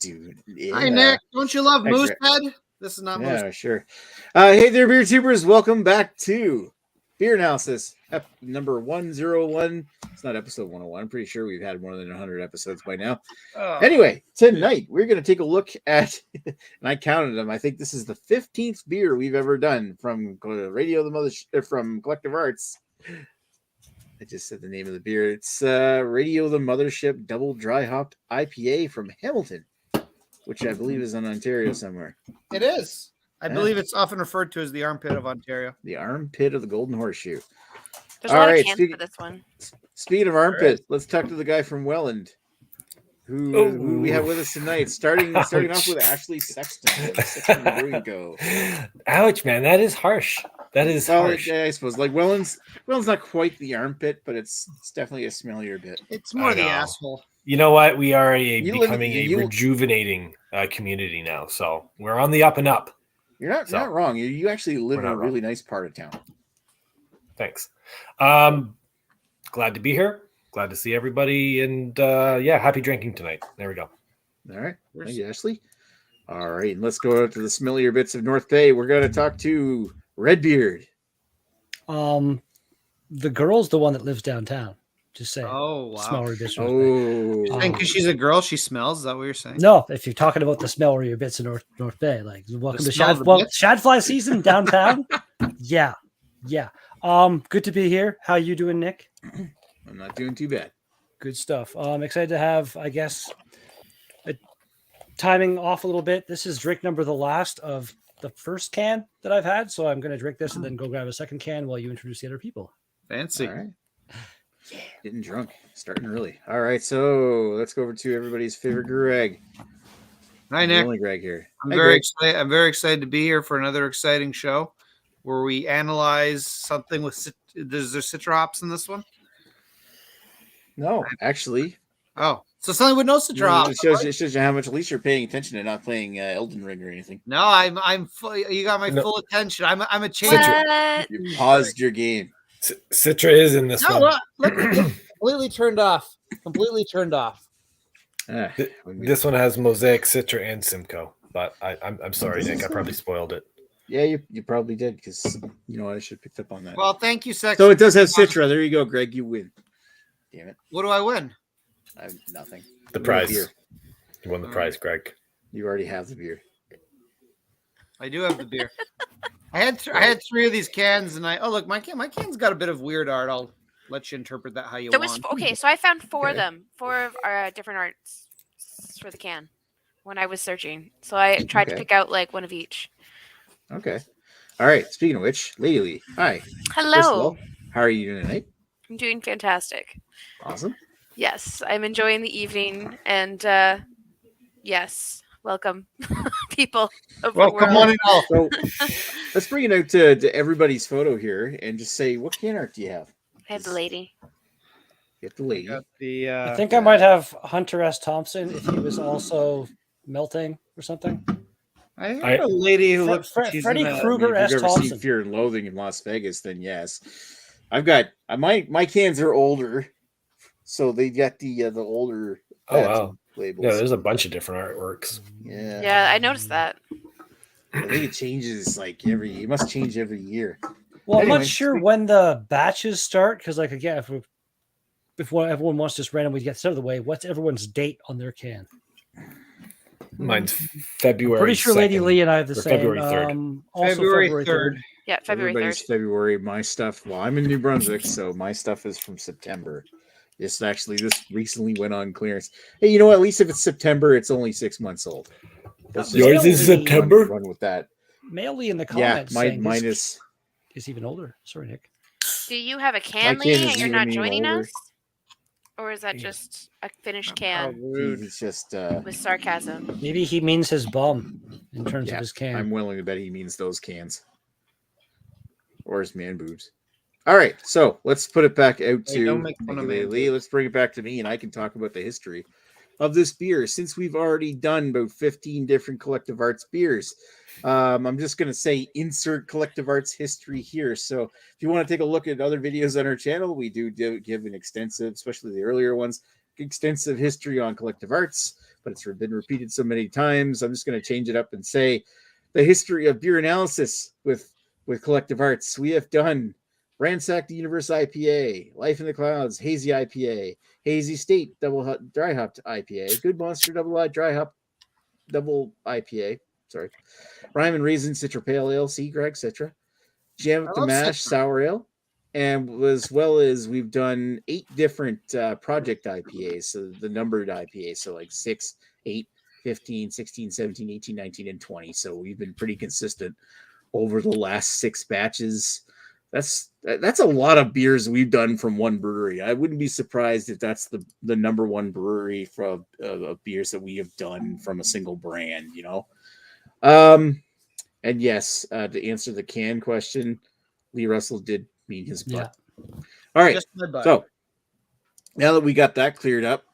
Dude, Hi, Nick. Don't you love Moosehead? This is not Moose. Yeah, sure. Hey there, beer tubers. Welcome back to Beer Analysis, number 101. It's not episode 101. I'm pretty sure we've had more than 100 episodes by now. Anyway, tonight we're going to take a look at, and I counted them. I think this is the 15th beer we've ever done from Radio the Mothership, from Collective Arts. I just said the name of the beer. It's Radio the Mothership Double Dry Hop IPA from Hamilton, which I believe is in Ontario somewhere. It is. I believe it's often referred to as the armpit of Ontario. The armpit of the Golden Horseshoe. There's a lot of cans for this one. Speaking of armpit, let's talk to the guy from Welland, who we have with us tonight. Starting off with Ashley Sexton of Sexton Brewing Co. Ouch, man, that is harsh. That is harsh. Yeah, I suppose. Like Welland's not quite the armpit, but it's definitely a smellier bit. It's more the asshole. You know what? We are becoming a rejuvenating community now, so we're on the up and up. You're not wrong. You actually live in a really nice part of town. Thanks. Glad to be here. Glad to see everybody, and happy drinking tonight. There we go. All right, thank you, Ashley. All right, and let's go out to the smellier bits of North Bay. We're going to talk to Redbeard. The girl's the one that lives downtown. Just saying. Oh, wow. Smellery bits. Oh, and because she's a girl, she smells. Is that what you're saying? No, if you're talking about the smellery bits of North Bay, like welcome to Shadfly season downtown. Yeah. Good to be here. How you doing, Nick? I'm not doing too bad. Good stuff. Excited to have, I guess, timing off a little bit. This is drink number the last of the first can that I've had, so I'm going to drink this and then go grab a second can while you introduce the other people. Fancy. All right. Yeah. Getting drunk. Starting early. All right, so let's go over to everybody's favorite Greg. Hi, Nick. Only Greg here. I'm very excited to be here for another exciting show where we analyze something with. Is there citra hops in this one? No, actually. Oh, so something with no citra hops. It shows you how much at least you're paying attention and not playing Elden Ring or anything. No, I'm full. You got my full attention. I'm a change. You paused your game. Citra is in this one. Look, completely turned off. This one has Mosaic, Citra, and Simcoe. But I'm sorry, Nick. I probably spoiled it. Yeah, you probably did because you know what, I should have picked up on that. Well, thank you, Sex. So it does have Citra. There you go, Greg. You win. Damn it. What do I win? I have nothing. The prize. You won the prize, Greg. You already have the beer. I do have the beer. I had 3 of these cans, and look, my can's got a bit of weird art. I'll let you interpret that how you want. Okay, so I found 4 of them, 4 of our different arts for the can when I was searching. So I tried to pick out like one of each. Okay. All right. Speaking of which, Lady Lee, hi. Hello. All, how are you doing tonight? I'm doing fantastic. Awesome. Yes, I'm enjoying the evening, and yes, welcome, people. Welcome one and all. So let's bring it out to everybody's photo here and just say, what can art do you have? I have the lady. You have the lady. I think I might have Hunter S. Thompson if he was also melting or something. I have a lady who looks Freddy Krueger S. If you've ever Thompson. seen Fear and Loathing in Las Vegas, then yes. I've got my cans are older, so they get the older. Oh wow! Labels. Yeah, there's a bunch of different artworks. Yeah, I noticed that. I think it changes it must change every year. Well, anyway, I'm not sure when the batches start because, like, again, if everyone wants to just randomly get out of the way, what's everyone's date on their can? Mine's February. Pretty sure 2nd, Lady Lee and I have the same. February 3rd. Also February 3rd. Yeah, February 3rd. Everybody's February. My stuff. Well, I'm in New Brunswick, so my stuff is from September. This recently went on clearance. Hey, you know what? At least if it's September, it's only 6 months old. Yours is September. Run with that. Maily in the comments. Yeah, mine is even older. Sorry, Nick. Do you have a can, Lee, and you're not joining us? Or is that just a finished can? He's just with sarcasm. Maybe he means his bum in terms of his can. I'm willing to bet he means those cans. Or his man boobs. All right, so let's put it back out to Lee. Let's bring it back to me, and I can talk about the history of this beer. Since we've already done about 15 different Collective Arts beers, I'm just going to say insert Collective Arts history here. So if you want to take a look at other videos on our channel, we do give an extensive, especially the earlier ones, extensive history on Collective Arts. but it's been repeated so many times. I'm just going to change it up and say the history of beer analysis with Collective Arts. We have done Ransack the Universe IPA, Life in the Clouds Hazy IPA, Hazy State Dry Hopped IPA, Good Monster Dry Hop Double IPA. Sorry, Rhyme and Raisin Citra Pale Ale, Greg Citra, Jam Up the Mash Sour Ale, and as well as we've done 8 different project IPAs, so the numbered IPAs, so like 6, 8, 15, 16, 17, 18, 19, and 20. So we've been pretty consistent over the last 6 batches. That's a lot of beers we've done from one brewery. I wouldn't be surprised if that's the number one brewery for of beers that we have done from a single brand, you know. And yes, to answer the can question, Lee Russell did mean his butt. Yeah. All right. So now that we got that cleared up,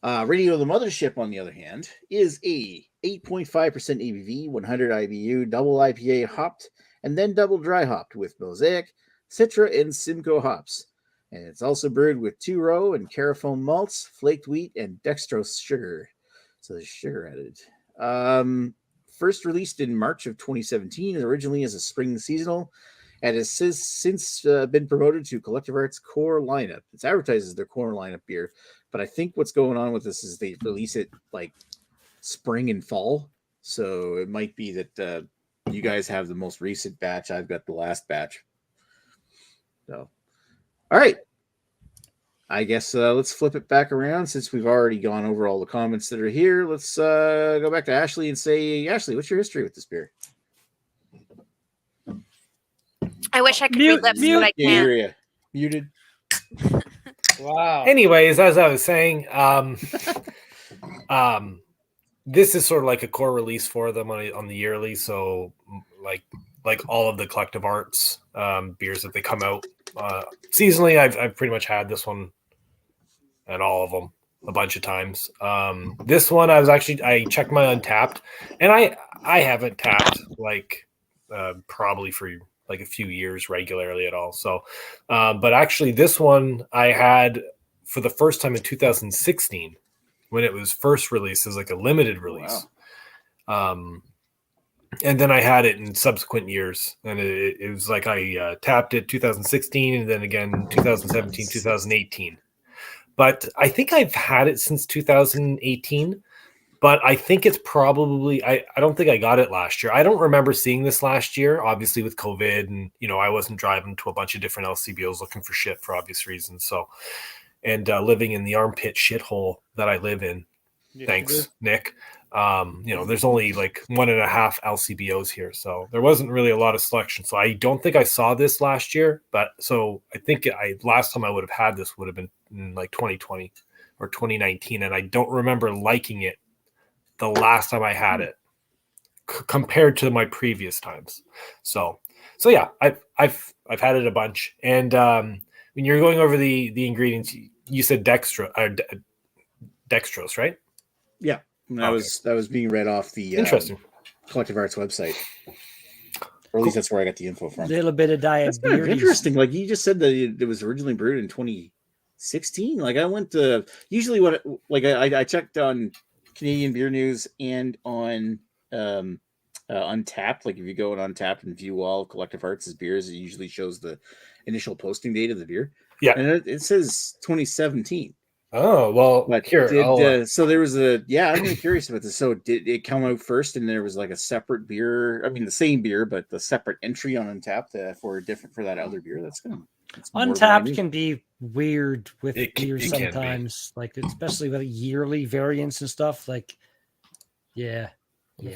Radio the Mothership, on the other hand, is a 8.5% ABV, 100 IBU, double IPA hopped, and then double dry hopped with Mosaic, Citra, and Simcoe hops. And it's also brewed with 2-row and carafoam malts, flaked wheat, and dextrose sugar. So there's sugar added. First released in March of 2017, originally as a spring seasonal, and has since been promoted to Collective Arts core lineup. It's advertised as their core lineup beer, but I think what's going on with this is they release it like spring and fall. So it might be that you guys have the most recent batch. I've got the last batch. So, all right. I guess let's flip it back around since we've already gone over all the comments that are here. Let's go back to Ashley and say, Ashley, what's your history with this beer? I wish I could read lips, but I can't. Hear you. Muted. Wow. Anyways, as I was saying, this is sort of like a core release for them on the yearly. So like all of the Collective Arts beers that they come out seasonally, I've pretty much had this one and all of them a bunch of times. This one I checked my Untapped, and I haven't tapped like probably for like a few years regularly at all. So, but actually this one I had for the first time in 2016 when it was first released as like a limited release. Wow. And then I had it in subsequent years, and it was like I tapped it 2016 and then again 2017, 2018. But I think I've had it since 2018. But I think it's probably, I don't think I got it last year. I don't remember seeing this last year, obviously with COVID, and, you know, I wasn't driving to a bunch of different LCBOs looking for shit for obvious reasons. So, and living in the armpit shithole that I live in. Yeah, thanks, Nick. You know, there's only like 1.5 LCBOs here. So there wasn't really a lot of selection. So I don't think I saw this last year, but so I think last time I would have had this would have been in like 2020 or 2019. And I don't remember liking it the last time I had it compared to my previous times. So yeah, I've had it a bunch. And when you're going over the ingredients, you said dextrose, right? Yeah. That was being read off the interesting Collective Arts website. Or at least that's where I got the info from. A little bit of diet. That's kind of interesting. Like you just said that it was originally brewed in 2016. Like I went to usually I checked on Canadian Beer News and on Untapped. Like if you go on Untapped and view all Collective Arts' beers, it usually shows the initial posting date of the beer. Yeah, and it says 2017. Oh well, but here. So there was I'm really curious about this. So did it come out first, and there was like a separate beer? I mean, the same beer, but the separate entry on Untapped for that other beer. That's kind of Untapped can be weird with beers sometimes, like especially with yearly variants and stuff. Like, yeah. All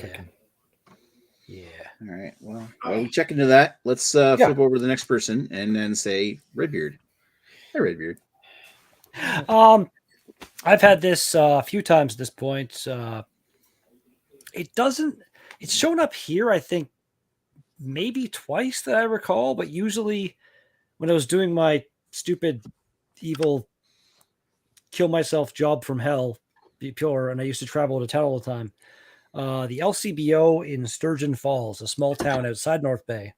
right. Well, while we check into that, let's flip over to the next person and then say Redbeard. Hey, Redbeard. I've had this a few times at this point. It's shown up here, I think, maybe twice that I recall, but usually when I was doing my stupid, evil, kill myself job from hell, be pure, and I used to travel to town all the time. The LCBO in Sturgeon Falls, a small town outside North Bay,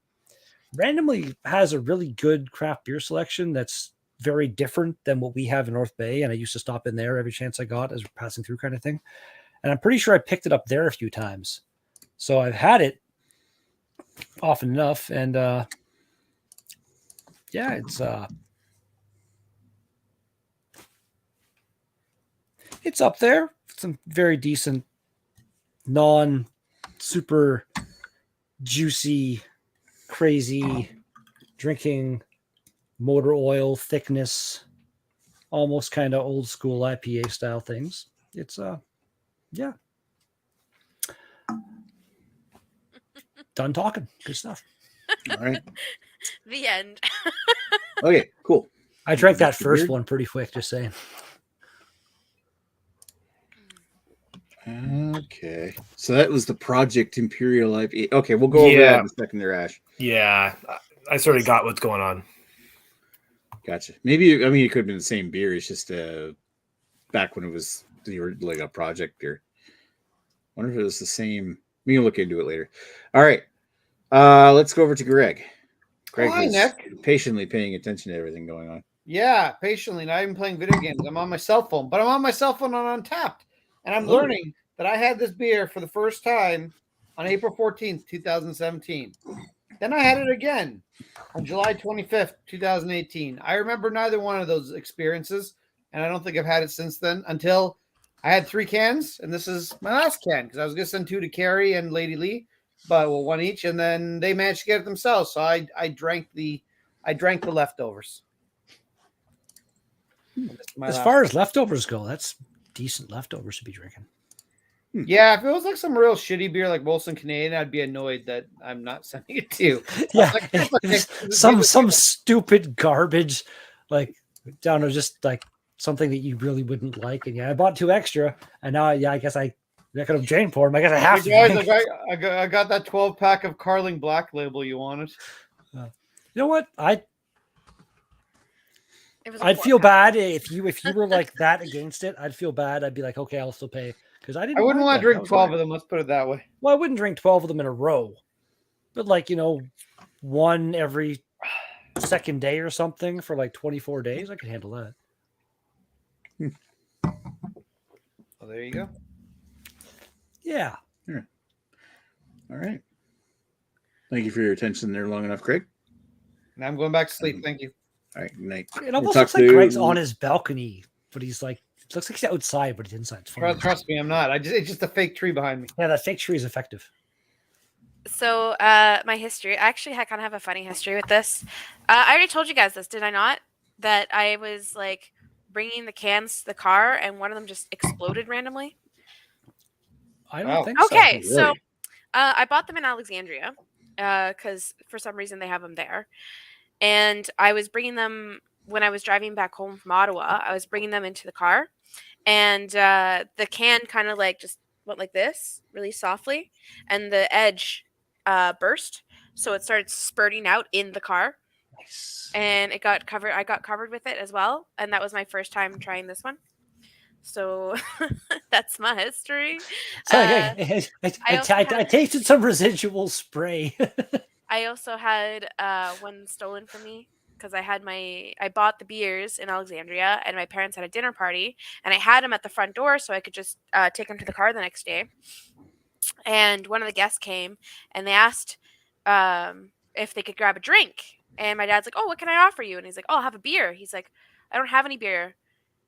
randomly has a really good craft beer selection that's very different than what we have in North Bay, and I used to stop in there every chance I got as we're passing through, kind of thing. And I'm pretty sure I picked it up there a few times, so I've had it often enough. And yeah, it's up there. Some very decent, non super juicy, crazy drinking motor oil thickness, almost kind of old school IPA style things. It's yeah. Done talking. Good stuff. All right. The end. Okay, cool. I drank that Mr. first Beard? one pretty quick, just saying. Okay. So that was the Project Imperial IPA. Okay, we'll go over Yeah. that in a second there, Ash. Yeah, I sort of got what's going on. Gotcha. Maybe, I mean, it could have been the same beer. It's just back when it was like a project beer. Wonder if it was the same. We can look into it later. All right. Let's go over to Greg. Greg Hi, was Nick. patiently paying attention to everything going on. Yeah, patiently. Not even playing video games. I'm on my cell phone, but I'm on my cell phone on Untapped. And I'm learning that I had this beer for the first time on April 14th, 2017. Then I had it again on July 25th, 2018. I remember neither one of those experiences, and I don't think I've had it since then until I had 3 cans, and this is my last can because I was going to send 2 to Carrie and Lady Lee, but well, 1 each, and then they managed to get it themselves. So I drank the leftovers. As far as leftovers go, that's decent leftovers to be drinking. Yeah, if it was like some real shitty beer like Molson Canadian, I'd be annoyed that I'm not sending it to you. Yeah, Like, some stupid garbage, like down to just like something that you really wouldn't like. And yeah, I bought 2 extra, and now I guess I could have Jane for them. I guess I have to. Guys, I got that 12-pack of Carling Black Label you wanted. You know what? I'd It feel bad if you were like that against it. I'd feel bad. I'd be like, okay, I'll still pay because I didn't. I wouldn't like want to that. drink 12 of them. Let's put it that way. Well, I wouldn't drink 12 of them in a row, but like, one every second day or something for like 24 days. I could handle that. Well, there you go. Yeah. All right. Thank you for your attention there long enough, Craig. Now I'm going back to sleep. Thank you. All right, good night. It almost looks like Greg's on his balcony, but he's like, it looks like he's outside, but he's inside. It's funny. Trust me, I'm not. It's just a fake tree behind me. Yeah, that fake tree is effective. So my history, I actually kind of have a funny history with this. I already told you guys this, did I not? That I was like bringing the cans to the car and one of them just exploded randomly. I don't think so. Okay, Really? so I bought them in Alexandria because for some reason they have them there. And I was bringing them when I was driving back home from Ottawa. I was bringing them into the car, and the can kind of like just went like this, really softly, and the edge burst, so it started spurting out in the car. Nice. And it got covered. I got covered with it as well, and that was my first time trying this one. So that's my history. So, I tasted some residual spray. I also had one stolen from me because I bought the beers in Alexandria and my parents had a dinner party and I had them at the front door so I could just take them to the car the next day. And one of the guests came and they asked if they could grab a drink. And my dad's like, "Oh, what can I offer you?" And he's like, "Oh, I'll have a beer." He's like, "I don't have any beer."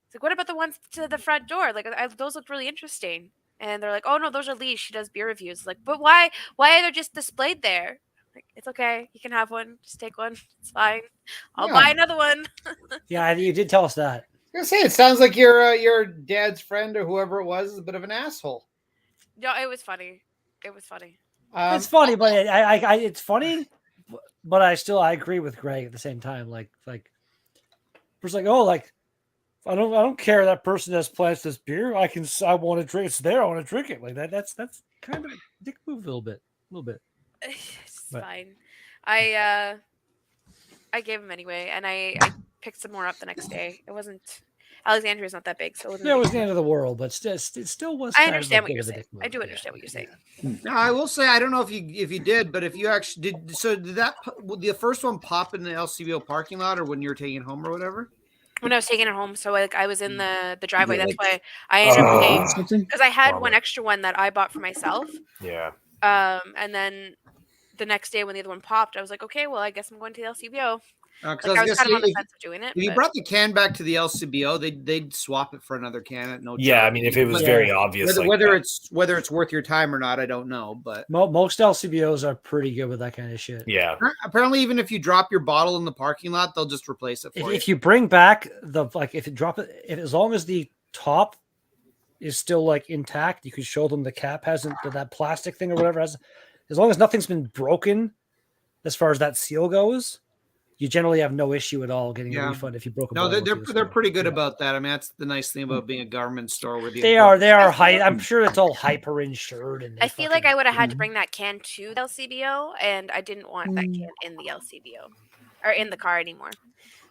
He's like, "What about the ones to the front door? Like, those look really interesting." And they're like, "Oh no, those are Lee. She does beer reviews." Like, but why are they just displayed there? Like, it's okay. You can have one. Just take one. It's fine. I'll buy another one. Yeah, you did tell us that. I was gonna say it sounds like your dad's friend or whoever it was is a bit of an asshole. No, it was funny. It was funny. It's funny, but it's funny, but I agree with Greg at the same time. Like, it's like, oh, like I don't care that person has plans this beer. I want to drink. It's there. I want to drink it. Like that. That's kind of a dick move a little bit. It's fine. I gave him anyway, and I picked some more up the next day. It wasn't Alexandria's not that big, so it was the end of the world, but it still was. I understand what you're saying. I do understand what you're saying. Now, I will say I don't know if you did, but if you actually did, so did the first one pop in the LCBO parking lot, or when you were taking it home, or whatever? when I was taking it home. So like I was in the driveway. Yeah, That's like- why I ended up paying something. because I had Bummer. one extra one that I bought for myself. Yeah. And then the next day when the other one popped, I was like, okay, well, I guess I'm going to the LCBO. Because Like I was kind of on the if fence of doing it. you But brought the can back to the LCBO, they'd swap it for another can at no charge. Yeah, I mean, if it was Yeah. very obvious, whether like that. whether it's worth your time or not, I don't know. But Most LCBOs are pretty good with that kind of shit. Yeah. apparently, even if you drop your bottle in the parking lot, they'll just replace it for you. If you bring back if you drop it, as long as the top is still like intact, you could show them the cap hasn't that plastic thing or whatever has. As long as nothing's been broken, as far as that seal goes, you generally have no issue at all getting a refund if you broke a No, bottle. they're pretty good about that. I mean, that's the nice thing about being a government store. Where They are high. I'm sure it's all hyper insured. And I feel like I would have had to bring that can to the LCBO, and I didn't want that can in the LCBO or in the car anymore.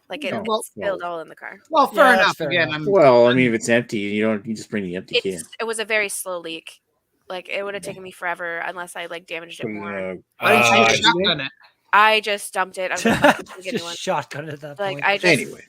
Like it spilled all in the car. Well, fair enough. Again, I mean, if it's empty, you just bring the empty can. It was a very slow leak. Like it would have taken me forever unless I like damaged it more. Why didn't you shotgun it? I just dumped it. I was like, just shotgun it at that point. I just anyway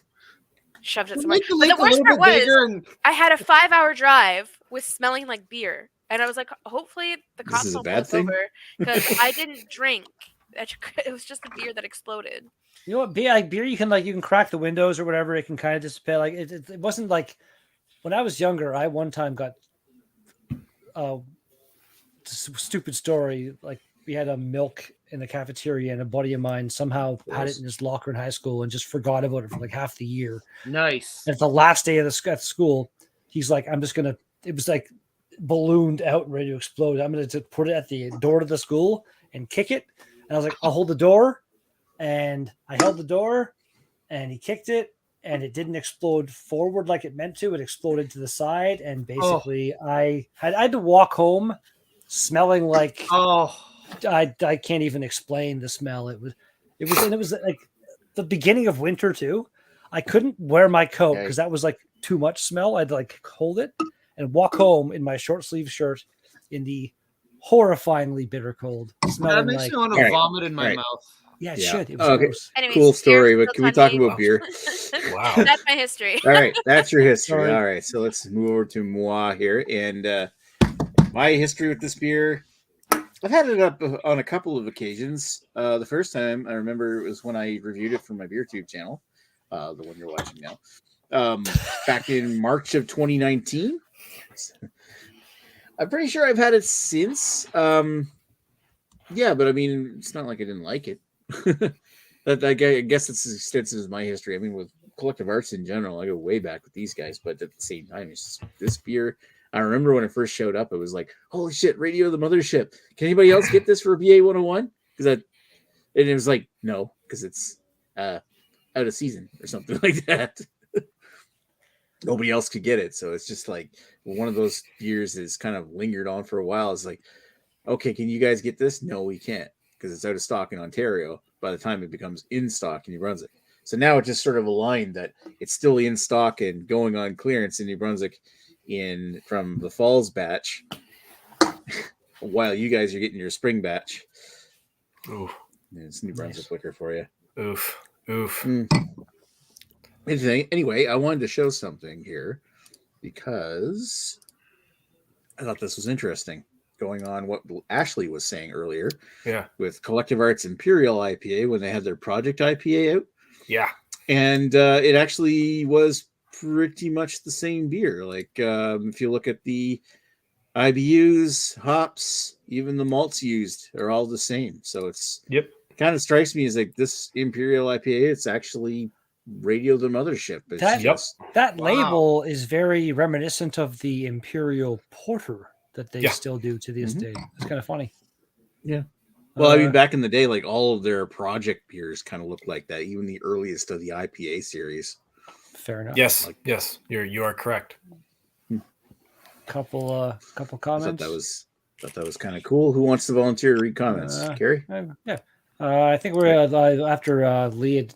shoved it Well, somewhere. make the But leak the a worst little part bit bigger was and- I had a 5-hour drive with smelling like beer, and I was like, hopefully the This cops is a won't pull bad us thing? over because I didn't drink. It was just the beer that exploded. You know what? Beer you can crack the windows or whatever. It can kind of dissipate. Like it wasn't like when I was younger. I one time got stupid story. Like we had a milk in the cafeteria, and a buddy of mine somehow had it in his locker in high school and just forgot about it for like half the year. Nice. And it's the last day of at school. He's like, I'm just gonna. It was like ballooned out and ready to explode. I'm gonna put it at the door to the school and kick it. And I was like, I'll hold the door. And I held the door, and he kicked it, and it didn't explode forward like it meant to. It exploded to the side, and basically, I had to walk home smelling like I can't even explain the smell. It was like the beginning of winter too. I couldn't wear my coat because that was like too much smell. I'd like hold it and walk home in my short sleeve shirt in the horrifyingly bitter cold. That makes me want to vomit in my mouth. Yeah, it should. It was gross. Anyways, cool story, but can we talk about beer? Wow. That's my history. All right, that's your history. Sorry. All right, so let's move over to moi here, and my history with this beer. I've had it up on a couple of occasions. The first time I remember it was when I reviewed it for my BeerTube channel, the one you're watching now, back in March of 2019. I'm pretty sure I've had it since. Yeah, but I mean, it's not like I didn't like it. I guess it's as extensive as my history. I mean, with collective arts in general, I go way back with these guys, but at the same time, it's just, this beer. I remember when it first showed up, it was like, holy shit, Radio the Mothership. Can anybody else get this for BA 101? And it was like, no, because it's out of season or something like that. Nobody else could get it. So it's just like one of those beers is kind of lingered on for a while. It's like, okay, can you guys get this? No, we can't because it's out of stock in Ontario by the time it becomes in stock in New Brunswick. So now it just sort of aligned that it's still in stock and going on clearance in New Brunswick from the Falls batch while you guys are getting your spring batch. Oof. It's New Brunswick liquor for you. Oof. Anyway, I wanted to show something here because I thought this was interesting. Going on what Ashley was saying earlier, with Collective Arts Imperial IPA when they had their Project IPA out, and it actually was pretty much the same beer. Like if you look at the IBUs, hops, even the malts used are all the same. So it's kind of strikes me as like this Imperial IPA. It's actually Radio the Mothership. That label is very reminiscent of the Imperial Porter that they still do to this day. It's kind of funny. Yeah. Well, I mean, back in the day, like all of their project beers kind of looked like that. Even the earliest of the IPA series. Fair enough. Yes, you are correct. Couple comments. I thought that was kind of cool. Who wants to volunteer to read comments? Carrie? Yeah. I think we're after Lee had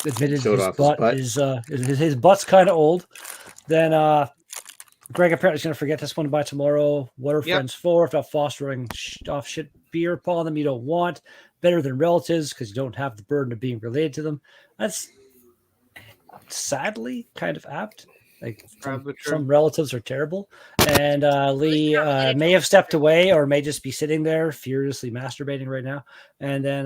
admitted his butt's kind of old. Then Greg apparently is going to forget this one by tomorrow. What are friends for? If not fostering off shit beer upon them you don't want. Better than relatives because you don't have the burden of being related to them. sadly kind of apt. Like Probably true. some relatives are terrible, and Lee not related may to have stepped away or may just be sitting there furiously masturbating right now. And then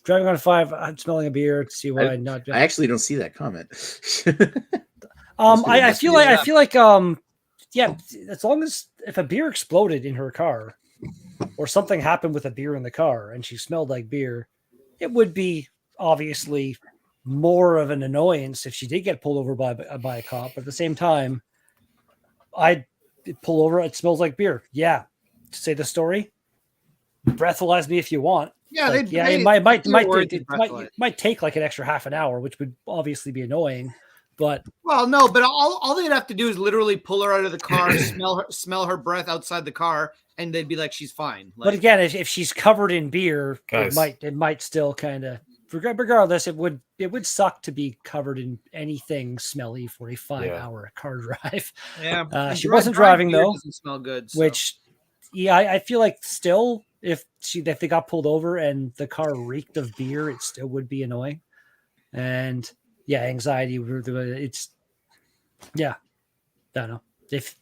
driving on 5, I'm smelling a beer to see why I not. actually don't see that comment. I feel like yeah, as long as if a beer exploded in her car or something happened with a beer in the car and she smelled like beer, it would be obviously more of an annoyance if she did get pulled over by a cop. But at the same time, I'd pull over. It smells like beer. Yeah, say the story. Breathalyze me if you want. Yeah, Like, it might take like an extra half an hour, which would obviously be annoying. But well, no, but all they'd have to do is literally pull her out of the car, smell her breath outside the car, and they'd be like, she's fine. But again, if she's covered in beer, Guys. it might still kind of. Regardless, it would suck to be covered in anything smelly for a 5-hour car drive. Yeah, she wasn't driving though, doesn't smell good. So. which, yeah, I feel like still, if they got pulled over and the car reeked of beer, it still would be annoying. And yeah, anxiety. It's yeah, I don't know if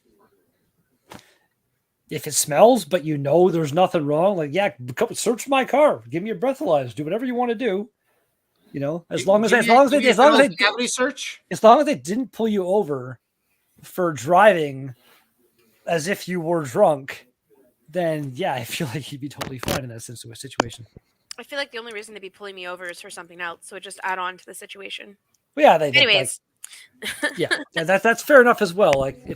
it smells, but there's nothing wrong. Like, yeah, search my car, give me a breathalyzer, do whatever you want to do. As long as they didn't pull you over for driving as if you were drunk, then yeah, I feel like you'd be totally fine in that situation. I feel like the only reason they'd be pulling me over is for something else, so it just add on to the situation. But yeah, anyways. Yeah, that's fair enough as well. Like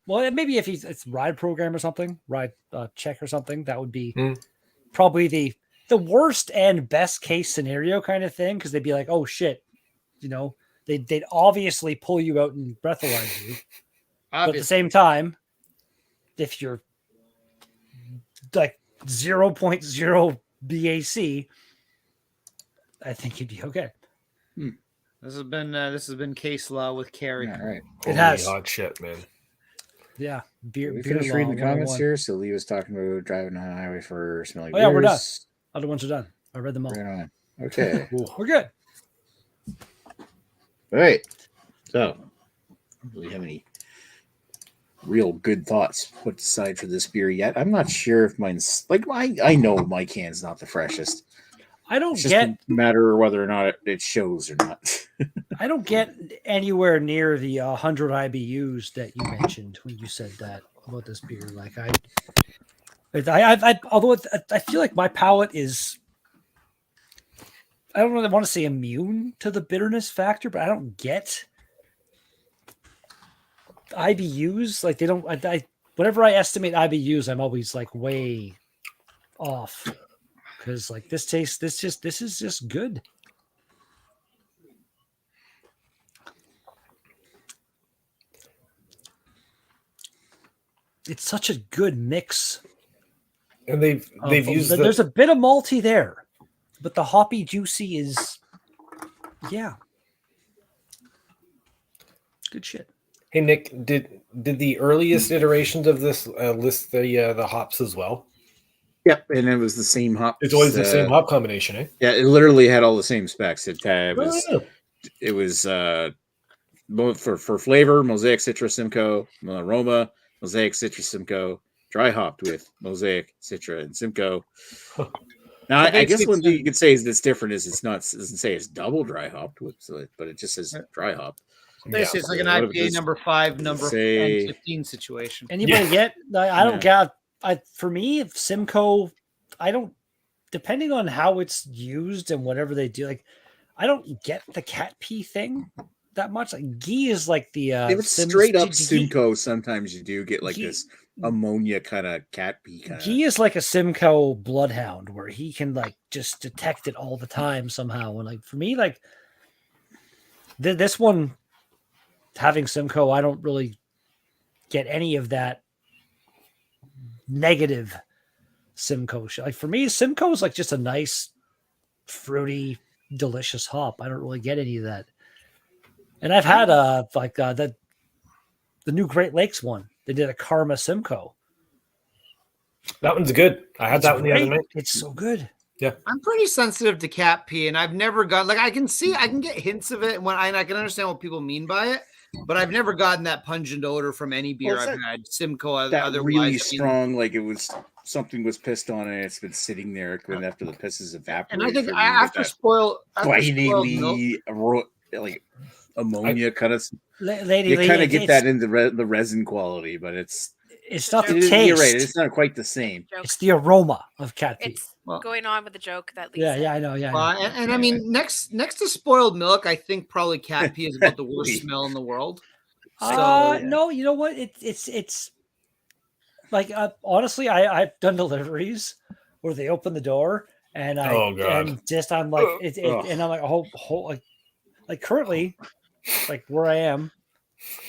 maybe if it's ride program or something, ride check or something, that would be probably the worst and best case scenario kind of thing, because they'd be like, oh shit, they'd obviously pull you out and breathalyze you. But at the same time, if you're like 0.0 BAC, I think you'd be okay. This has been case law with Carrie. All right. It has hot shit, man. Yeah, beer. We beer finished reading the law comments 101. here. So Lee was talking about driving on the highway for smelling. Oh yeah, we're done. beers. Other ones are done. I read them all. Right on. Okay. We're good. All right. So, do we have any real good thoughts put aside for this beer yet? I'm not sure if mine's like I know my can's not the freshest. I don't It's just get a matter of whether or not it shows or not. I don't get anywhere near the 100 IBUs that you mentioned when you said that about this beer. Like although I feel like my palate is, I don't really want to say immune to the bitterness factor, but I don't get IBUs. Like they don't. Whenever I estimate IBUs, I'm always like way off, because like this is just good. It's such a good mix. And they've used there's a bit of malty there, but the hoppy juicy is, yeah, good shit. Hey Nick, did the earliest iterations of this list the hops as well? Yep, and it was the same hop. It's always the same hop combination, eh? Yeah, it literally had all the same specs. It was for flavor, Mosaic Citra Simcoe, Aroma, Mosaic Citra Simcoe, dry hopped with Mosaic Citra and Simcoe. Now, I guess one thing you could say is that's different is it doesn't say it's double dry hopped with, but it just says dry hopped. Basically, it's like an IPA number 5, number 15 situation. Anybody get? I don't get. For me, Simcoe, I don't. Depending on how it's used and whatever they do, like I don't get the cat pee thing that much. Like ghee is like the if it's straight up Simcoe, sometimes you do get like this ammonia kind of cat pee kind of. Ghee is like a Simcoe bloodhound where he can like just detect it all the time somehow. And like for me, like this one having Simcoe, I don't really get any of that negative Simcoe. Like for me, Simcoe is like just a nice, fruity, delicious hop. I don't really get any of that. And I've had the new Great Lakes one. They did a Karma Simcoe. That one's good. I had that one the other night. It's so good. I'm pretty sensitive to cat pee, and I've never got like I can get hints of it when I can understand what people mean by it, but I've never gotten that pungent odor from any beer Well, I've had. Simcoe, that otherwise, really strong, like it was something was pissed on and it's been sitting there after the piss is evaporated. and I think for me, after spoiled milk, like ammonia kind of. Lady You Lee, kind of get it's- that in the resin quality, but it's not the it is- taste. You're right. It's not quite the same. Joke. It's the aroma of cat pee. It's going on with the joke that Lee Yeah, said. I know. Yeah. and I mean, next to spoiled milk, I think probably cat pee is about the worst smell in the world. No, you know what? It's like honestly, I've done deliveries where they open the door and I'm like and I'm like like currently, like where I am,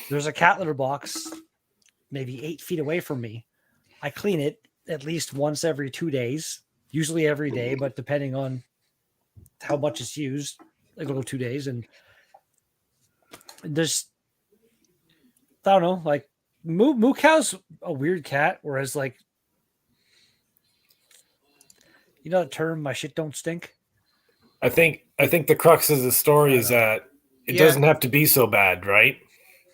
there's a cat litter box maybe 8 feet away from me. I clean it at least once every 2 days, usually every day, but depending on how much it's used, I go 2 days, and there's I don't know, like Moo Cow's a weird cat, whereas like you know the term "my shit don't stink." I think the crux of the story is that it doesn't have to be so bad, right?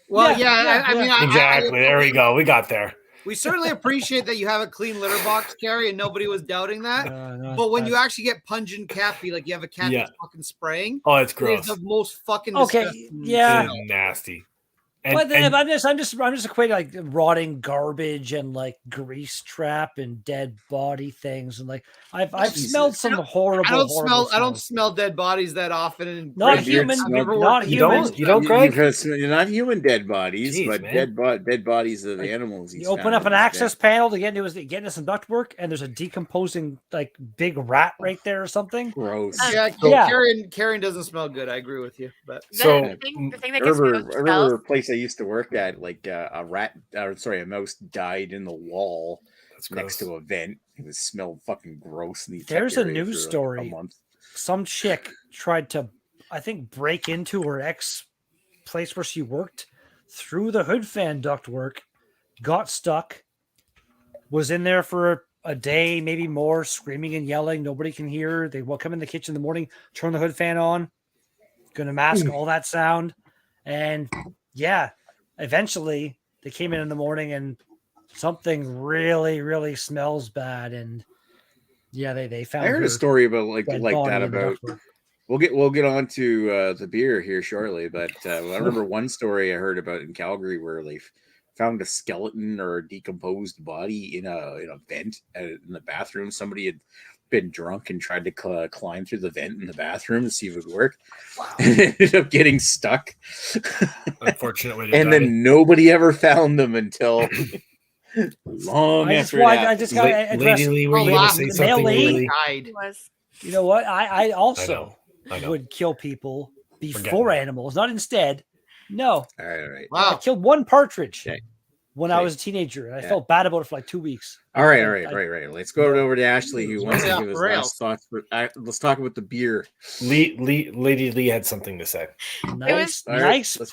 Well, I mean, exactly. There we go. We got there. We certainly appreciate that you have a clean litter box, Carrie, and nobody was doubting that. No, but when you actually get pungent cat pee, like you have a cat that's fucking spraying, oh, it's it gross. is the most fucking disgusting. Yeah, it's nasty. But I'm just equating like rotting garbage and like grease trap and dead body things, and like I've smelled some horrible. I don't smell dead bodies that often. And not human. Not human. You don't, Greg? You're not human dead bodies, Jeez, but man. dead bodies of the animals. You open up an access panel to get into some ductwork, and there's a decomposing like big rat right there or something. Gross. Karen doesn't smell good. I agree with you. But the thing that gets me I remember a place I used to work at, like a mouse died in the wall next to a vent. It smelled fucking gross. And there's a news story. Some chick tried to, I think, break into her ex place where she worked through the hood fan ductwork, got stuck, was in there for a day, maybe more, screaming and yelling. Nobody can hear her. They will come in the kitchen in the morning, turn the hood fan on, going to mask all that sound. And yeah, eventually they came in the morning and something really, really smells bad. And yeah, they found. I heard a story about like that about. We'll get on to the beer here shortly, but I remember one story I heard about in Calgary where they found a skeleton or a decomposed body in a vent in the bathroom. Somebody had been drunk and tried to climb through the vent in the bathroom to see if it would work. Wow. And ended up getting stuck. Unfortunately, and then nobody ever found them until long after that. I just got to address. Lady Lee, were you going to say something? Really? You know what? I also would kill people before animals, not instead. No. All right. Wow. I killed one partridge when I was a teenager, and I felt bad about it for like 2 weeks. All right. Let's go over to Ashley, who wants to give his last thoughts. Let's talk about the beer. Lady Lee had something to say. Nice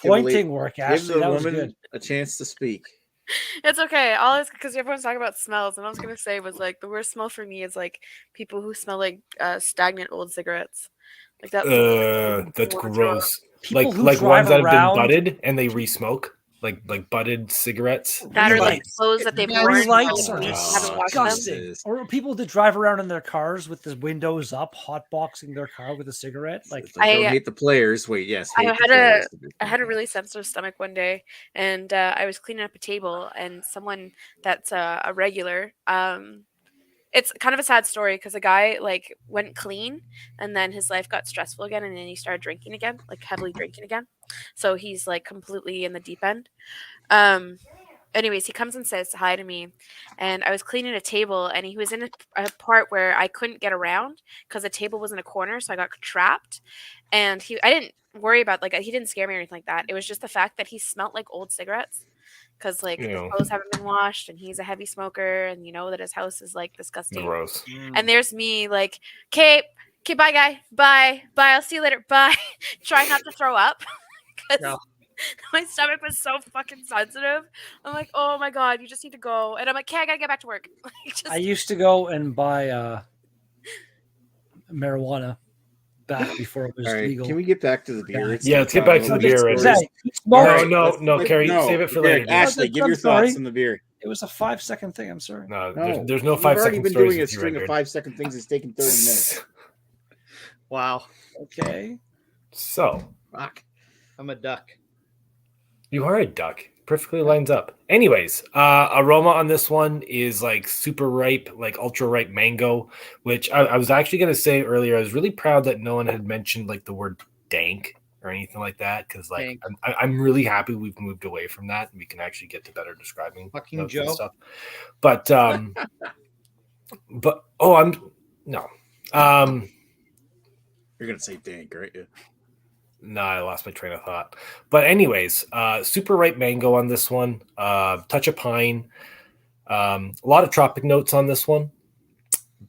pointing work, Ashley. That was good. A chance to speak. It's okay. All is because everyone's talking about smells, and I was gonna say was like the worst smell for me is like people who smell like stagnant old cigarettes. Like that. That's gross. Like ones that have been butted and they re-smoke. Like butted cigarettes. That are like clothes that they've worn. Lights are disgusting. Or people that drive around in their cars with the windows up, hotboxing their car with a cigarette. Like I hate the players. Wait, yes. I had a really sensitive stomach one day, and I was cleaning up a table, and someone that's a regular. It's kind of a sad story because a guy like went clean, and then his life got stressful again, and then he started drinking again, like heavily drinking again. So he's like completely in the deep end. Anyways, he comes and says hi to me, and I was cleaning a table, and he was in a part where I couldn't get around because the table was in a corner, so I got trapped. And I didn't worry about he didn't scare me or anything like that. It was just the fact that he smelled like old cigarettes. Because his clothes haven't been washed, and he's a heavy smoker, and you know that his house is like disgusting. Gross. And there's me like, okay, bye, guy, bye, I'll see you later, bye. Try not to throw up because my stomach was so fucking sensitive. I'm like, oh my god, you just need to go, and I'm like, okay, I gotta get back to work. I used to go and buy marijuana back before it was All right, legal. can we get back to the beer? Yeah, let's get back to the beer. Exactly. No, Carrie, save it for later. Ashley, give your thoughts on the beer. It was a 5-second thing. I'm sorry. No, No, there's no we've 5 already second been stories doing a with you, string of Redbeard. 5-second things. It's taken 30 minutes. Wow. Okay. So Fuck. I'm a duck. you are a duck. Perfectly lines up. Anyways, aroma on this one is like super ripe, like ultra ripe mango, which I was actually going to say earlier. I was really proud that no one had mentioned like the word dank or anything like that, because like I'm really happy we've moved away from that and we can actually get to better describing Fucking notes Joe. and stuff. But no. You're gonna say dank, right? Yeah. No, I lost my train of thought. But anyways, super ripe mango on this one. Touch of pine. A lot of tropic notes on this one.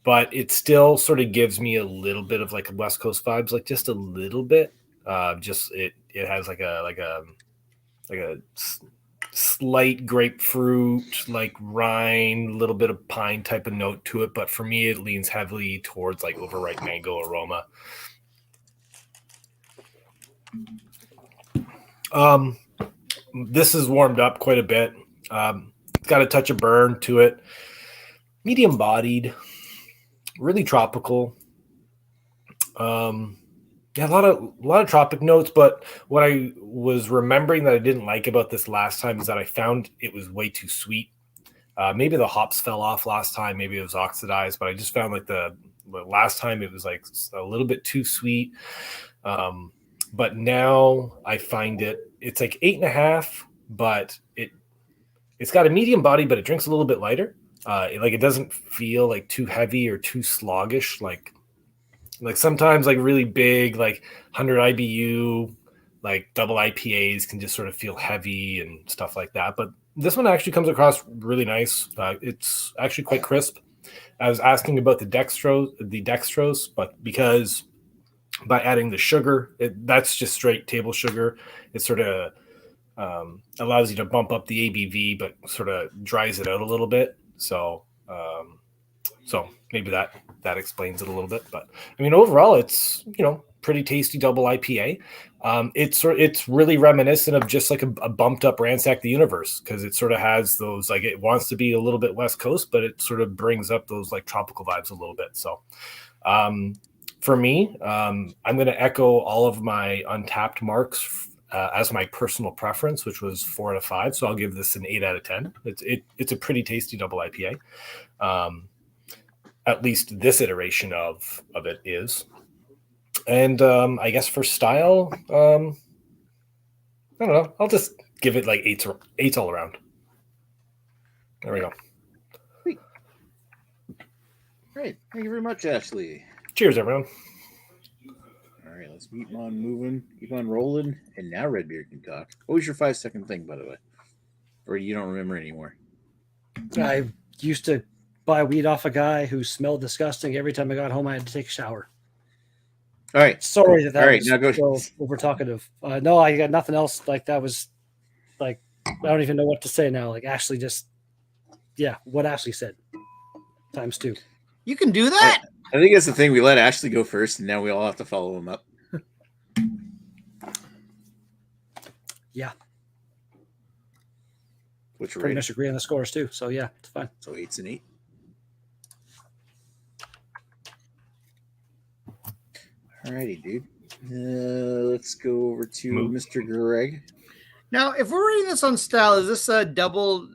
But it still sort of gives me a little bit of like West Coast vibes, like just a little bit. Just it has like a slight grapefruit, like rind, a little bit of pine type of note to it. But for me, it leans heavily towards like overripe mango aroma. This is warmed up quite a bit. It's got a touch of burn to it. Medium bodied, really tropical. Yeah, a lot of tropic notes, but what I was remembering that I didn't like about this last time is that I found it was way too sweet. Maybe the hops fell off last time, maybe it was oxidized, but I just found like the last time it was like a little bit too sweet. But now I find it's like 8.5, but it's got a medium body, but it drinks a little bit lighter. It doesn't feel like too heavy or too sluggish. Like sometimes like really big, like 100 IBU, like double IPAs can just sort of feel heavy and stuff like that. But this one actually comes across really nice. It's actually quite crisp. I was asking about the dextrose, but because by adding the sugar, that's just straight table sugar. It sort of allows you to bump up the ABV, but sort of dries it out a little bit. So maybe that explains it a little bit. But I mean, overall, it's pretty tasty double IPA. It's really reminiscent of just like a bumped up Ransack the Universe, because it sort of has those, like, it wants to be a little bit West Coast, but it sort of brings up those like tropical vibes a little bit. So for me, I'm going to echo all of my Untapped marks as my personal preference, which was 4 out of 5. So I'll give this an 8 out of 10. It's a pretty tasty double IPA. At least this iteration of it is. And I guess for style, I don't know. I'll just give it like 8 all around. There we go. Sweet. Great. Thank you very much, Ashley. Cheers, everyone. All right, let's keep on moving, keep on rolling. And now Redbeard can talk. What was your 5-second thing, by the way? Or you don't remember anymore? I used to buy weed off a guy who smelled disgusting. Every time I got home, I had to take a shower. All right. Sorry that All right, was now go. so over talkative. No, I got nothing else. Like, that was like, I don't even know what to say now. Like, Ashley what Ashley said times 2. You can do that. I think that's the thing. We let Ashley go first, and now we all have to follow him up. Yeah. Which Pretty much agree on the scores too. So yeah, it's fine. So 8's and 8. Alrighty, dude. Let's go over to Mr. Greg. Now, if we're reading this on style, is this a double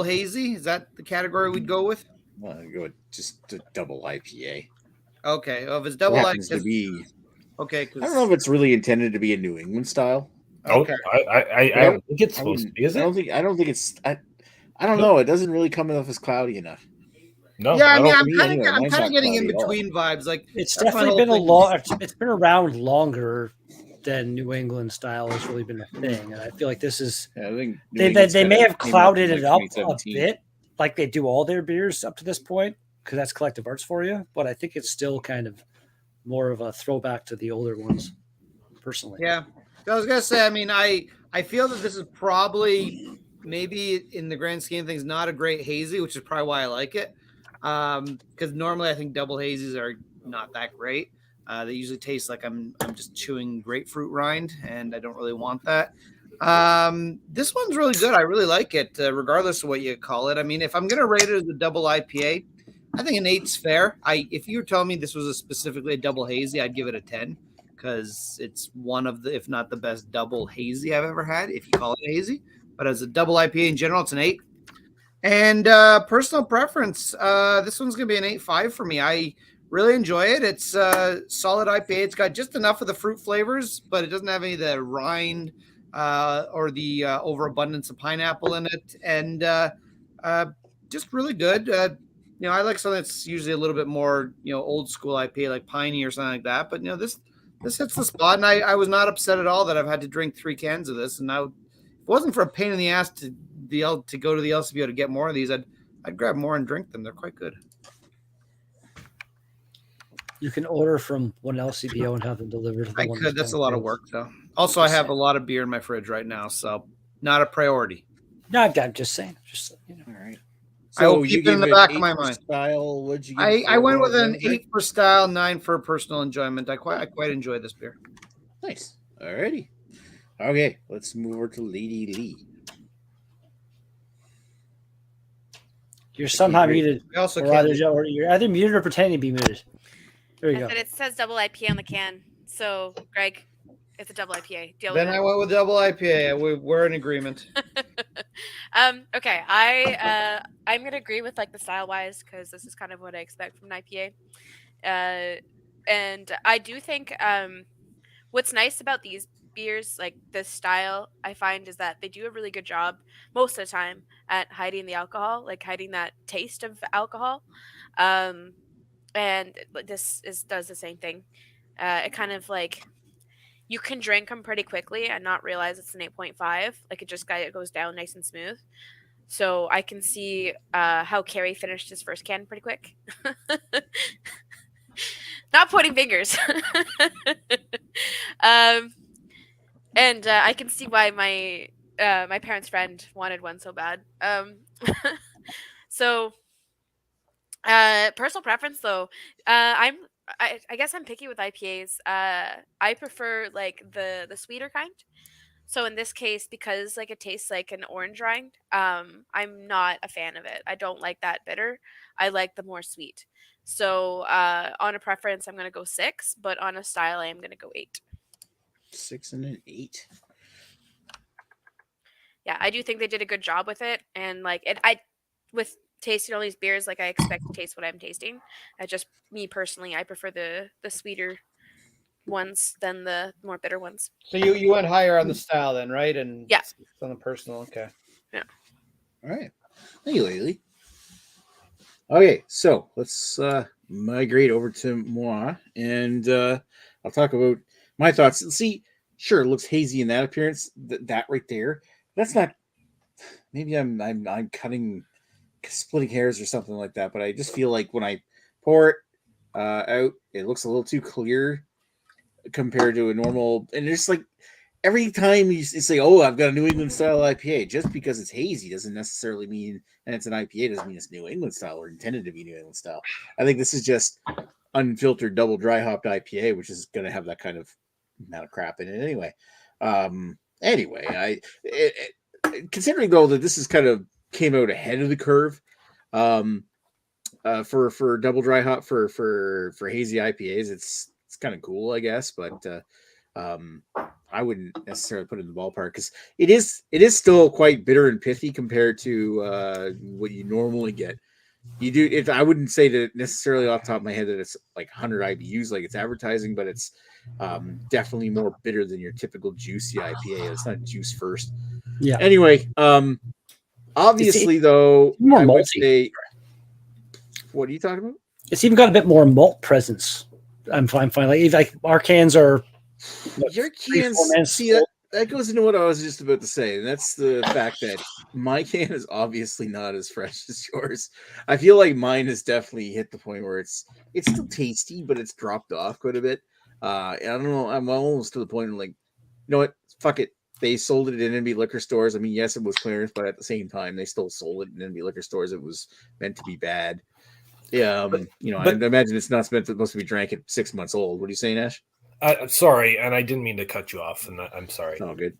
hazy? Is that the category we'd go with? Well, I'd go with just a double IPA. Okay. Well, if it's double happens to IPA, be. okay. I don't know if it's really intended to be a New England style. Okay. I don't think it's supposed to be, is it? I don't think it's. I don't know. It doesn't really come off as cloudy enough. No. Yeah, I mean, don't I'm think kind anyway. of Mine's not getting in cloudy at all. between vibes. Like, It's that's my definitely whole been thing. it's been around longer than New England style has really been a thing, and I feel like this is Yeah, I think they may have clouded it up a 2017. bit, like they do all their beers up to this point, because that's collective arts for you. But I think it's still kind of more of a throwback to the older ones, personally. Yeah. So I was gonna say, I mean, I feel that this is probably maybe in the grand scheme of things not a great hazy, which is probably why I like it. Because normally I think double hazies are not that great. They usually taste like I'm just chewing grapefruit rind, and I don't really want that. This one's really good. I really like it, regardless of what you call it. I mean, if I'm gonna rate it as a double IPA, I think an 8's fair. If you were telling me this was specifically a double hazy, I'd give it a 10 because it's one of the, if not the best double hazy I've ever had, if you call it a hazy. But as a double IPA in general, it's an 8. And personal preference, this one's gonna be an 8.5 for me. I really enjoy it. It's a solid IPA. It's got just enough of the fruit flavors, but it doesn't have any of the rind or the overabundance of pineapple in it, and just really good. I like something that's usually a little bit more, old school IPA like piney or something like that. But this hits the spot, and I was not upset at all that I've had to drink 3 cans of this. And if it wasn't for a pain in the ass to go to the LCBO to get more of these, I'd grab more and drink them. They're quite good. You can order from one LCBO and have them delivered to the I one could. That's a lot of work, though. Also, I have a lot of beer in my fridge right now, so not a priority. No, I'm just saying. All right. I will keep it in the back of my mind. Style, what'd you give I went with an 8 for style, 9 for personal enjoyment. I quite enjoy this beer. Nice. All righty. Okay, let's move over to Lady Lee. You're somehow muted. We also or you're either muted or pretending to be muted. There you go. It says double IPA on the can. So, Greg, it's a double IPA. Then I went with double IPA. We're in agreement. Okay, I'm gonna agree with like the style wise because this is kind of what I expect from an IPA. And I do think what's nice about these beers, like this style, I find is that they do a really good job most of the time at hiding the alcohol, like hiding that taste of alcohol. And this does the same thing. It kind of like you can drink them pretty quickly and not realize it's an 8.5. Like it just goes down nice and smooth. So I can see how Carrie finished his first can pretty quick. Not pointing fingers. And I can see why my parents' friend wanted one so bad. So personal preference though, I guess I'm picky with IPAs. I prefer like the sweeter kind. So in this case, because like it tastes like an orange rind, I'm not a fan of it. I don't like that bitter. I like the more sweet. So on a preference, I'm gonna go 6, but on a style, I am gonna go 8. 6 and an 8. Yeah, I do think they did a good job with it, and like with tasting all these beers, like I expect to taste what I'm tasting. Me personally, I prefer the sweeter ones than the more bitter ones. So you went higher on the style then, right? And yeah, on the personal. Okay. Yeah. All right. Thank you, Laylee. Okay, so let's migrate over to moi, and I'll talk about my thoughts. See, sure, it looks hazy in that appearance. That right there. That's not. Maybe I'm splitting hairs or something like that. But I just feel like when I pour it out, it looks a little too clear compared to a normal. And it's like every time you say, "Oh, I've got a New England style IPA," just because it's hazy doesn't necessarily mean, and it's an IPA doesn't mean it's New England style or intended to be New England style. I think this is just unfiltered double dry hopped IPA, which is going to have that kind of amount of crap in it anyway. Considering though that this is kind of came out ahead of the curve for double dry hop for hazy IPAs, it's kind of cool, I guess, but I wouldn't necessarily put it in the ballpark because it is still quite bitter and pithy compared to what you normally get. I wouldn't say that necessarily off the top of my head that it's like 100 IBUs like it's advertising, but it's definitely more bitter than your typical juicy IPA. It's not juice first. Yeah. Anyway, obviously though, more I would malty. say, what are you talking about? It's even got a bit more malt presence. I'm fine. Like our cans are. Your cans, see that goes into what I was just about to say, and that's the fact that my can is obviously not as fresh as yours. I feel like mine has definitely hit the point where it's still tasty, but it's dropped off quite a bit. I don't know. I'm almost to the point of like, you know what? Fuck it. They sold it in NB liquor stores. I mean, yes, it was clearance, but at the same time, they still sold it in NB liquor stores. It was meant to be bad. Yeah, I imagine it's not supposed to be drank at 6 months old. What are you saying, Ash? Sorry, and I didn't mean to cut you off, and I'm sorry. It's all good.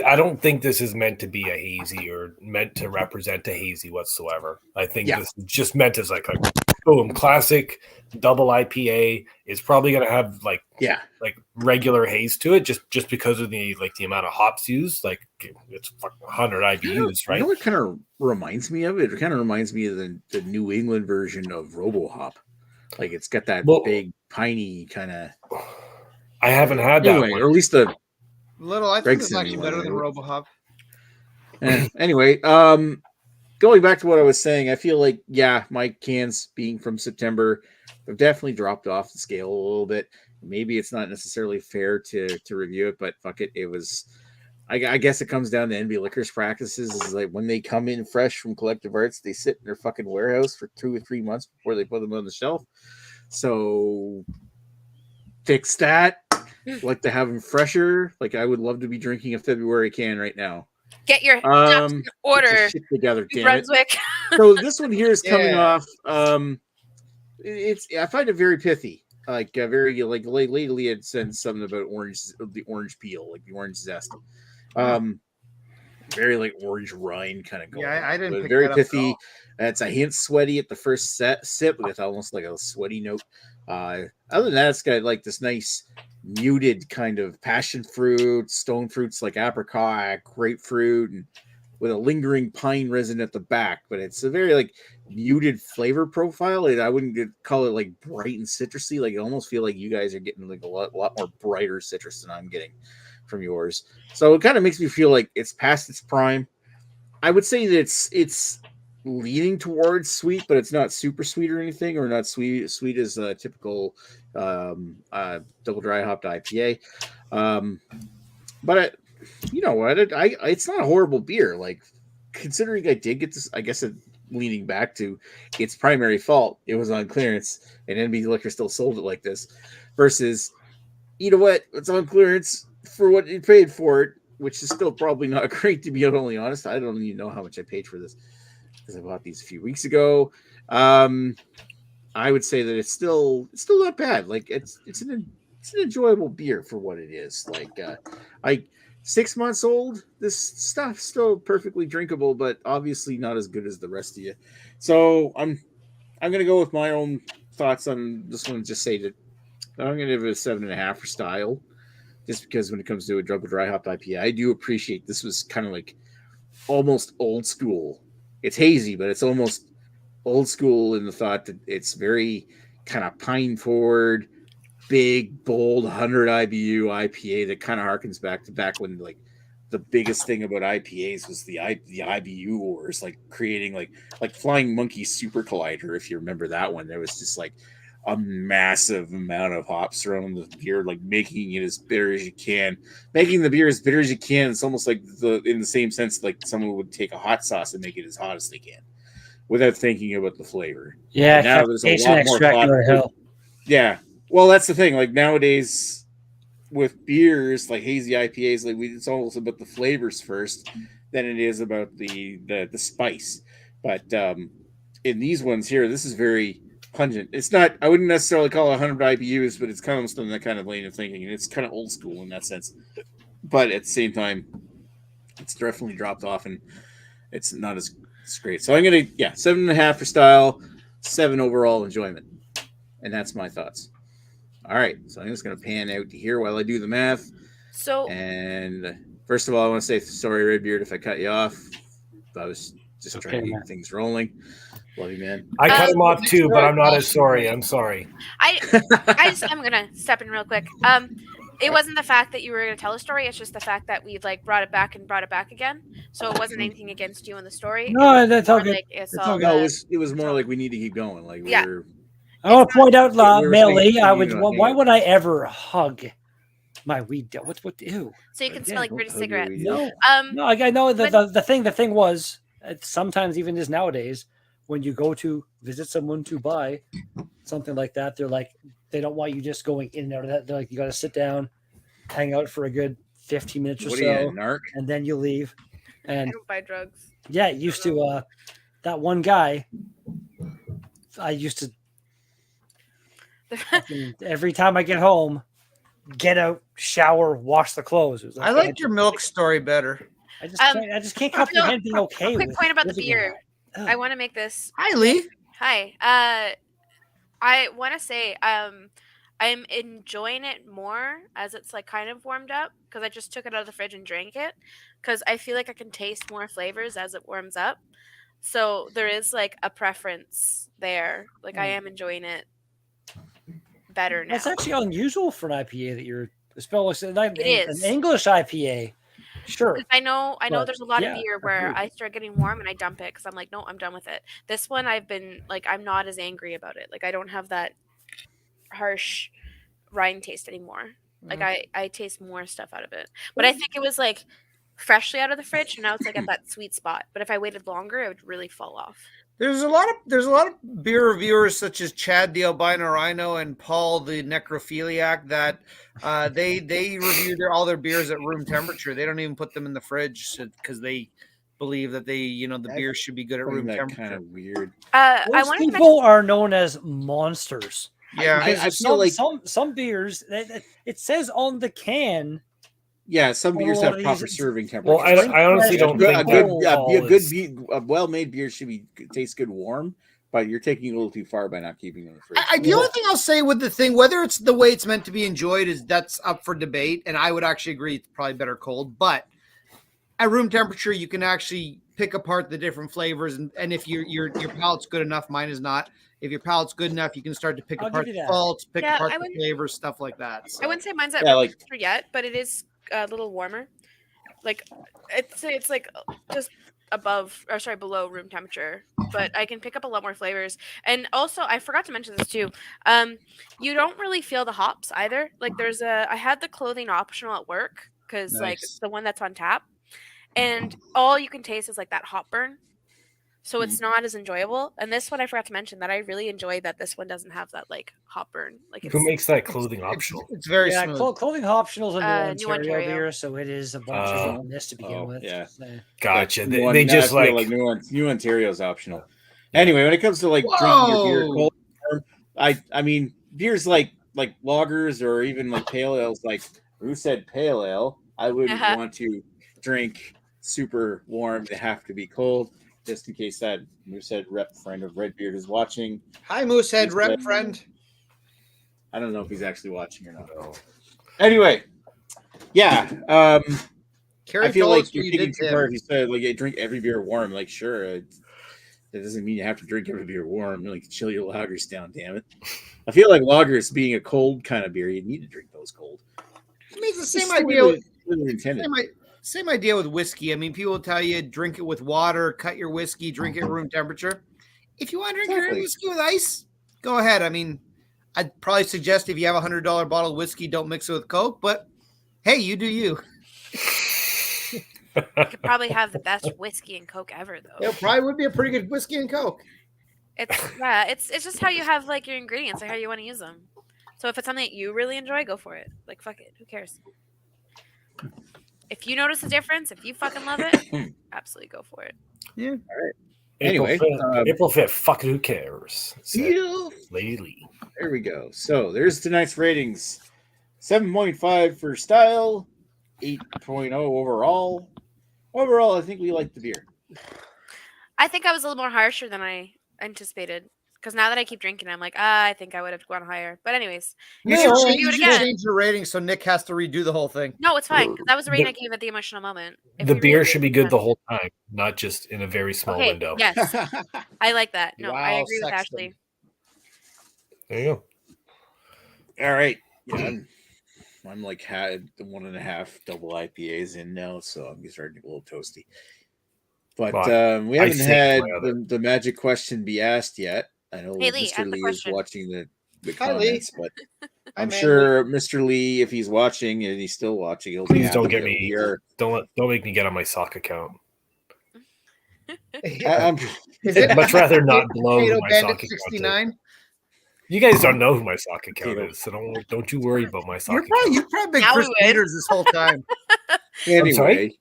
I don't think this is meant to be a hazy or meant to represent a hazy whatsoever. I think this is just meant as like a boom classic double IPA. It's probably going to have like regular haze to it just because of the amount of hops used. Like it's 100 IBUs, right? You know what kind of reminds me of it? It kind of reminds me of the New England version of RoboHop. Like it's got that big piney kind of. I haven't had that one. Or at least the. I think it's actually better than RoboHop. Anyway, going back to what I was saying, I feel like my cans being from September have definitely dropped off the scale a little bit. Maybe it's not necessarily fair to review it, but fuck it, it was. I guess it comes down to NB Liquor's practices. Is like when they come in fresh from Collective Arts, they sit in their fucking warehouse for 2 or 3 months before they put them on the shelf. So fix that. Like to have them fresher. Like I would love to be drinking a February can right now. Get your ducks in order. Shit together, damn Brunswick. it. So this one here is coming off. I find it very pithy. Like very lately it said something about the orange peel, like the orange zest. Very like orange rind kind of going. Yeah, I didn't pick very that pithy. up It's a hint sweaty at the first sip with almost like a sweaty note. Other than that, it's got like this nice muted kind of passion fruit, stone fruits like apricot, grapefruit, and with a lingering pine resin at the back. But it's a very like muted flavor profile. I wouldn't call it like bright and citrusy. Like I almost feel like you guys are getting like a lot more brighter citrus than I'm getting from yours. So it kind of makes me feel like it's past its prime. I would say that it's leaning towards sweet, but it's not super sweet or anything, or not sweet as a typical double dry hopped IPA. But you know what? It's not a horrible beer. Like considering I did get this, I guess leaning back to its primary fault, it was on clearance, and NB Liquor still sold it like this. Versus, you know what? It's on clearance for what you paid for it, which is still probably not great to be totally honest. I don't even know how much I paid for this because I bought these a few weeks ago. I would say that it's still not bad. Like it's an enjoyable beer for what it is. Like 6 months old, this stuff's still perfectly drinkable, but obviously not as good as the rest of you. So I'm gonna go with my own thoughts on this one. Just say that I'm gonna give it a 7.5 for style. Just because when it comes to a double dry hopped IPA, I do appreciate this was kind of like almost old school. It's hazy, but it's almost old school in the thought that it's very kind of pine forward, big, bold 100 IBU IPA that kind of harkens back when like the biggest thing about IPAs was the IBU wars, like creating like Flying Monkey Super Collider. If you remember that one, there was just like a massive amount of hops thrown in the beer, like making it as bitter as you can, making the beer as bitter as you can. It's almost like in the same sense, like someone would take a hot sauce and make it as hot as they can without thinking about the flavor. Yeah. And now there's a lot more thought. Yeah. Well, that's the thing. Like nowadays with beers, like hazy IPAs, like it's almost about the flavors first than it is about the spice. But in these ones here, this is very pungent. It's not, I wouldn't necessarily call it 100 IBUs, but it's kind of still in that kind of lane of thinking, and it's kind of old school in that sense. But at the same time, it's definitely dropped off, and it's not as great. So I'm gonna 7.5 for style, 7 overall enjoyment, and that's my thoughts. All right, so I'm just gonna pan out to here while I do the math. So, and first of all, I want to say sorry, Redbeard, if I cut you off. I was just trying to get things rolling. Love you, man. I cut him off too, but I'm not as sorry. I'm sorry. I'm gonna step in real quick. It wasn't the fact that you were gonna tell a story; it's just the fact that we like brought it back again. So it wasn't anything against you in the story. No, that's all good. It was more like we need to keep going. Like I want to point out, Melly, why would I ever hug my weed? What? Ew. So you can smell like British cigarettes. No. No, I know the thing was sometimes even is nowadays. When you go to visit someone to buy something like that, they're like, they don't want you just going in and out of that. They're like, you got to sit down, hang out for a good 15 minutes or so, and then you leave. And I don't buy drugs. Yeah, it used to, that one guy I used to every time I get home, get out, shower, wash the clothes. It was I liked your milk story better. I just can't comprehend being okay A quick with point about the living in beer. that. I want to make this. Hi, Lee. Hi. I want to say I'm enjoying it more as it's like kind of warmed up because I just took it out of the fridge and drank it because I feel like I can taste more flavors as it warms up. So there is like a preference there. Like I am enjoying it better now. That's actually unusual for an IPA that you're especially It is. an English IPA. Sure. 'Cause I know But, there's a lot yeah, of beer where agreed. I start getting warm and I dump it because I'm like, no, I'm done with it. This one I've been like, I'm not as angry about it. Like I don't have that harsh rind taste anymore. Like I taste more stuff out of it. But I think it was like freshly out of the fridge and now it's like at that sweet spot. But if I waited longer, it would really fall off. There's a lot of beer reviewers such as Chad the Albino Rhino and Paul the Necrophiliac that they review all their beers at room temperature. They don't even put them in the fridge because they believe that the beer should be good at room temperature. Kind of weird. I Most wanted to people are known as monsters. Yeah, I feel like some beers it says on the can. yeah, some beers Well, have proper these- serving temperature. Well, I honestly don't a think good, that a well-made beer should taste good warm, but you're taking it a little too far by not keeping it in the fridge. the only thing I'll say with the thing, whether it's the way it's meant to be enjoyed, is that's up for debate, and I would actually agree it's probably better cold. But at room temperature, you can actually pick apart the different flavors, and if your palate's good enough, mine is not. If your palate's good enough, you can start to pick I'll apart give the you that. salts, pick Yeah, apart I the would- flavors, stuff like that. So. I wouldn't say mine's at Yeah, room like- temperature yet, but it is a little warmer. Like it's like just below room temperature. But I can pick up a lot more flavors. And also, I forgot to mention this too. You don't really feel the hops either. Like I had the clothing optional at work because like Nice. the one that's on tap, and all you can taste is like that hop burn. So it's not as enjoyable. And this one I forgot to mention that I really enjoy that this one doesn't have that like hop burn. Like who makes that clothing optional? It's very Yeah, smooth. clothing optionals are New New Ontario. Ontario beer, so it is a bunch of this to begin with. yeah. So, Gotcha. New They just I feel like New Ontario's optional. Anyway, when it comes to like drinking your beer Whoa! cold, I mean beers like lagers or even like pale ales. Like who said pale ale? I wouldn't want to drink super warm. They have to be cold. Just in case that Moosehead rep friend of Redbeard is watching. Hi, Moosehead He's rep like- friend. I don't know if he's actually watching or not. Anyway, yeah. Carrie I feel told like us you're what you taking did too to far him. if you said like drink every beer warm. Like sure, it doesn't mean you have to drink every beer warm. Like chill your lagers down, damn it. I feel like lagers being a cold kind of beer, you need to drink those cold. I mean, it's the same It's idea. really intended. Same idea with whiskey. I mean, people will tell you drink it with water, cut your whiskey, drink it at room temperature. If you want to drink your Exactly. whiskey with ice, go ahead. I mean, I'd probably suggest if you have $100 bottle of whiskey, don't mix it with Coke. But hey, you do you. You could probably have the best whiskey and Coke ever though. It probably would be a pretty good whiskey and Coke. It's just how you have like your ingredients or how you want to use them. So if it's something that you really enjoy, go for it. Like fuck it, who cares? If you notice a difference, if you fucking love it, absolutely go for it. Yeah. Anyway, April 5th. Fucking who cares? Said Lady Lee. There we go. So there's tonight's ratings: 7.5 for style, 8.0 overall. Overall, I think we like the beer. I think I was a little more harsher than I anticipated. Because now that I keep drinking, I'm like, I think I would have gone higher. But anyways, You should should review it again. change your rating so Nick has to redo the whole thing. No, it's fine. 'Cause that was the rating I gave at the emotional moment. If The we beer read it should be again- good the whole time, not just in a very small Okay, window. yes, I like that. No, I Wow, agree with Sexton. Ashley. There you go. All right. Yeah, I'm like had the 1.5 double IPAs in now, so I'm starting to get a little toasty. But Well, we I haven't saved had my other. the magic question be asked yet. I know Hey, Lee, Mr. ask the Lee is question. watching the Hi, Lee. comments, but Hi, I'm man. sure Mr. Lee, if he's watching and he's still watching, he'll be Please don't happy get that me. we are- Don't make me get on my sock account. I'm- Is I'd much rather not blow Potato my Bandit sock account. 69? You guys don't know who my sock account Potato. is, so don't you worry about my sock You've account. probably been Now Chris we would. Peters this whole time. anyway,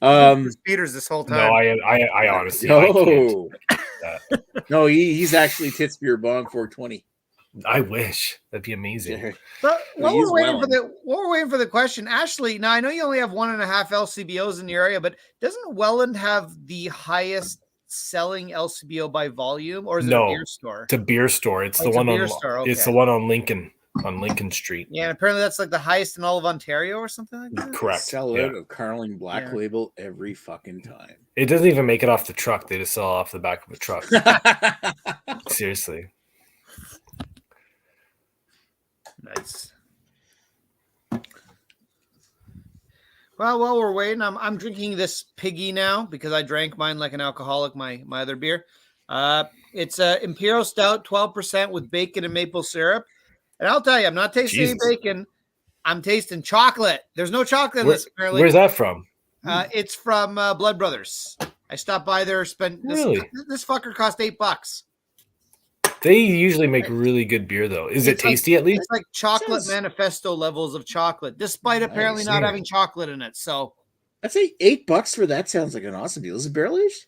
Chris Peters this whole No, time. I honestly I can't. no. that. No, he's actually Tits Beer Bong 420. I wish. That'd be amazing. But Well, while he's we're waiting for the question, Ashley. Now I know you only have 1.5 LCBOs in your area, but doesn't Welland have the highest selling LCBO by volume, or is it a beer store? It's a beer store. It's the one on. It's the one on Lincoln Street. Yeah, and apparently that's like the highest in all of Ontario or something like that. Correct. Sell out of Carling Black Label every fucking time. It doesn't even make it off the truck. They just sell it off the back of a truck. Seriously. Nice. Well, while we're waiting, I'm drinking this Piggy now because I drank mine like an alcoholic, my other beer. It's a Imperial Stout, 12% with bacon and maple syrup. And I'll tell you, I'm not tasting any bacon. I'm tasting chocolate. There's no chocolate in this, apparently. Where's that from? It's from Blood Brothers. I stopped by there, spent this fucker cost $8. They usually make really good beer, though. Is it tasty at least? It's like chocolate manifesto levels of chocolate, despite apparently not having chocolate in it. So I'd say $8 for that sounds like an awesome deal. Is it barrel aged?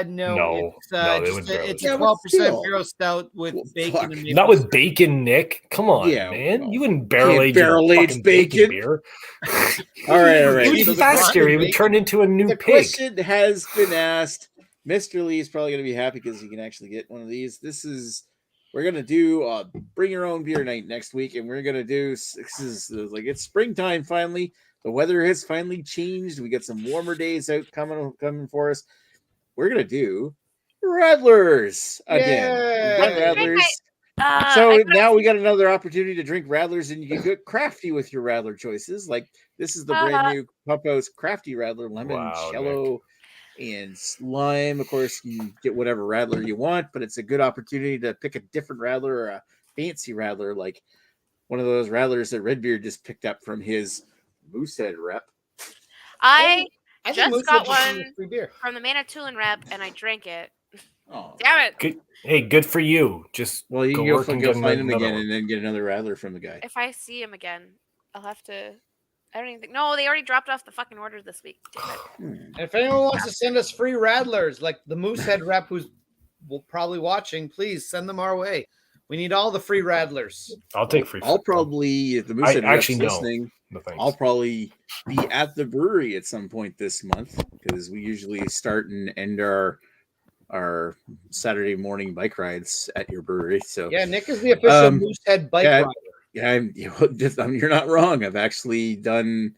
No. It's a 12% Imperial Stout with bacon and maple. Not with bacon, Nick. Come on, man. You wouldn't barrel age bacon beer. All right. It would be faster. It would turn into a new pig. The question has been asked. Mr. Lee is probably going to be happy because he can actually get one of these. We're going to do bring your own beer night next week. And we're going to do, it's springtime finally. The weather has finally changed. We got some warmer days out coming for us. We're going to do Radlers again. Radlers. Now we got another opportunity to drink Radlers, and you can get crafty with your Radler choices. Like this is the brand new Pump House Crafty Radler, lemon, cello, and slime. Of course, you can get whatever Radler you want, but it's a good opportunity to pick a different Radler or a fancy Radler, like one of those Radlers that Redbeard just picked up from his Moosehead rep. I just got one from the Manitoulin rep, and I drank it. Oh, damn it! Good for you. Just you can go find him again and then get another Radler from the guy. If I see him again, I'll have to. I don't even think. No, they already dropped off the fucking order this week. And if anyone wants to send us free Radlers, like the Moosehead rep who's probably watching, please send them our way. We need all the free Radlers. I'll take free. I'll probably, if the Moosehead rep's listening, I'll probably be at the brewery at some point this month because we usually start and end our Saturday morning bike rides at your brewery. So yeah, Nick is the official Moosehead bike rider. Yeah, you're not wrong. I've actually done.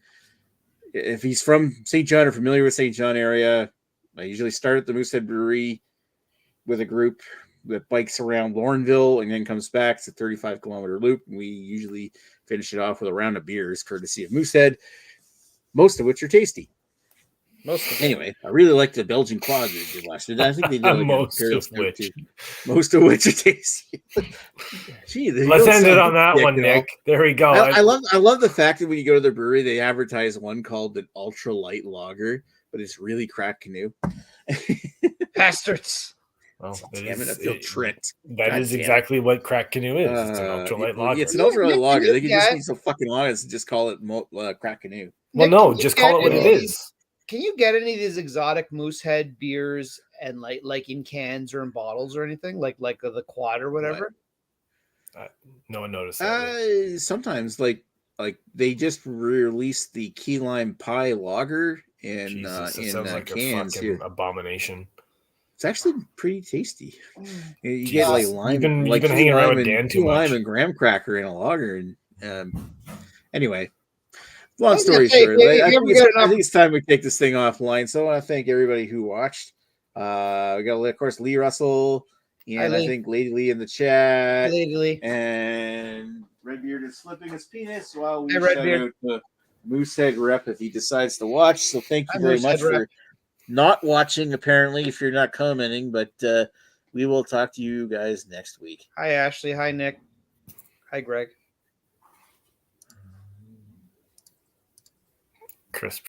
If he's from St. John or familiar with St. John area, I usually start at the Moosehead Brewery with a group that bikes around Laurenville and then comes back. It's a 35-kilometer loop. And we usually finish it off with a round of beers, courtesy of Moosehead, most of which are tasty. Anyway, I really like the Belgian quad they did last year. I think they did like most of which are tasty. Gee, let's end it on that one, Nick. There we go. I love the fact that when you go to the brewery, they advertise one called an ultra light lager, but it's really Crack Canoe. Bastards. Well, damn it, I feel tricked. That is exactly what Crack Canoe is. It's an ultralight lager. It's an ultralight lager. They can just be so fucking honest and just call it Crack Canoe. Well, no, just call it what it is. Can you get any of these exotic Moosehead beers and like in cans or in bottles or anything like the quad or whatever? No one noticed that. Sometimes like they just released the key lime pie lager in like cans a here. Abomination. It's actually pretty tasty. You get like lime, you've been hanging around with Dan too much. Lime and graham cracker in a lager, and anyway. Long story short, I think it's time we take this thing offline. So I want to thank everybody who watched. We got, of course, Lee Russell, and I think Lady Lee in the chat. Lady Lee. And Redbeard is slipping his penis while we shout out the Moosehead rep if he decides to watch. So thank you very much for not watching, apparently, if you're not commenting. But we will talk to you guys next week. Hi, Ashley. Hi, Nick. Hi, Greg. Chris